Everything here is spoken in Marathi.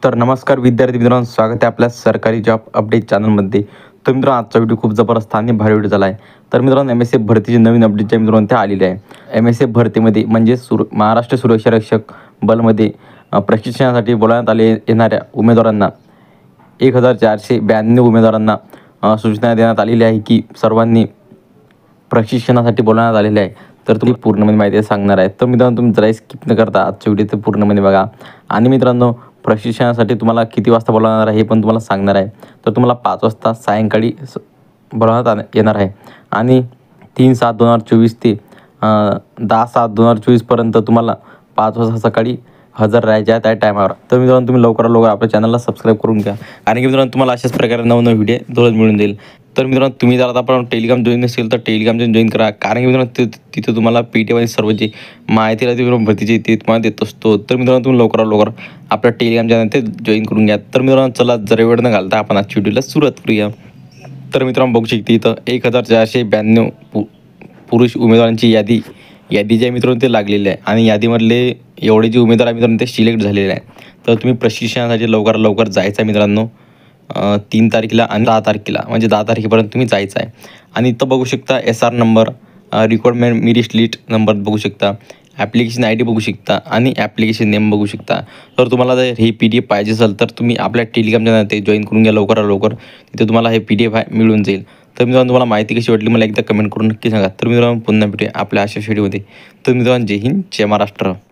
तर नमस्कार विद्यार्थी मित्रांनो, स्वागत आहे आपल्या सरकारी जॉब अपडेट चॅनलमध्ये. तर मित्रांनो, आजचा व्हिडिओ खूप जबरदस्त आणि भारी व्हिडिओ झाला आहे. तर मित्रांनो, एम-एस-एफ भरतीची नवीन अपडेट ज्या मित्रांनो त्या आलेली आहे. एम-एस-एफ भरतीमध्ये म्हणजे महाराष्ट्र सुरक्षा रक्षक बलमध्ये प्रशिक्षणासाठी बोलावण्यात येणाऱ्या उमेदवारांना 1492 उमेदवारांना सूचना देण्यात आलेली आहे की सर्वांनी प्रशिक्षणासाठी बोलावण्यात आलेले आहे. तर तुम्ही पूर्णपणे माहिती सांगणार आहे. तर मित्रांनो, तुम्ही जरा स्किप न करता आजच्या व्हिडिओ ते पूर्णपणे बघा. आणि मित्रांनो, प्रशिक्षणासाठी तुम्हाला किती वाजता बोलावणार आहे हे पण तुम्हाला सांगणार आहे. तर तुम्हाला 5 वाजता सायंकाळी बोलावण्यात येणार आहे. आणि 3/7/2024 ते 10/7/2024 पर्यंत तुम्हाला 5 वाजता सकाळी हजर राहायचे आहे त्या टायमावर. तर मित्रांनो, तुम्ही लवकरात लवकर आपल्या चॅनलला सबस्क्राईब करून घ्या. आणि मित्रांनो, तुम्हाला अशाच प्रकारे नवनवीन व्हिडिओ दररोज मिळून जाईल. तर मित्रांनो, तुम्ही जर आता आपण टेलिग्राम जॉईन नसेल तर टेलिग्राम जॉईन करा. कारण की मित्रांनो, तिथे तुम्हाला PTवाली सर्व जी माहिती राहते मित्रांनो भरतीची ती तुम्हाला देत असतो. तर मित्रांनो, तुम्ही लवकरात लवकर आपल्या टेलिग्राम चॅनल ते जॉईन करून घ्या. तर मित्रांनो, चला जरा वेळ न घालता आपण आजच्या व्हिडिओला सुरुवात करूया. तर मित्रांनो, बघू शकते इथं 1492 पुरुष उमेदवारांची यादी जी आहे मित्रांनो ते लागलेली आहे. आणि यादीमधले एवढे जे उमेदवार आहे मित्रांनो ते सिलेक्ट झालेले आहे. तर तुम्ही प्रशिक्षणासाठी लवकरात लवकर जायचं आहे मित्रांनो. 3 तारखेला आणि 10 तारखेला म्हणजे 10 तारखेपर्यंत तुम्ही जायचं आहे. आणि इथं बघू शकता SR number, requirement merit list number बघू शकता, ॲप्लिकेशन ID बघू शकता आणि ॲप्लिकेशन नेम बघू शकता. तर तुम्हाला जर ही PDF पाहिजे असेल तर तुम्ही आपल्या टेलिग्राम चॅनल ते जॉईन करून घ्या लवकरात लवकर. तिथे तुम्हाला हे PDF मिळून जाईल. तर मित्रांनो, तुम्हाला माहिती कशी वाटली मला एकदा कमेंट करून नक्की सांगा. तर मित्रांनो, पुन्हा भेटूया आपल्या अशा व्हिडिओमध्ये. तर मित्रांनो, जय हिंद, जय महाराष्ट्र.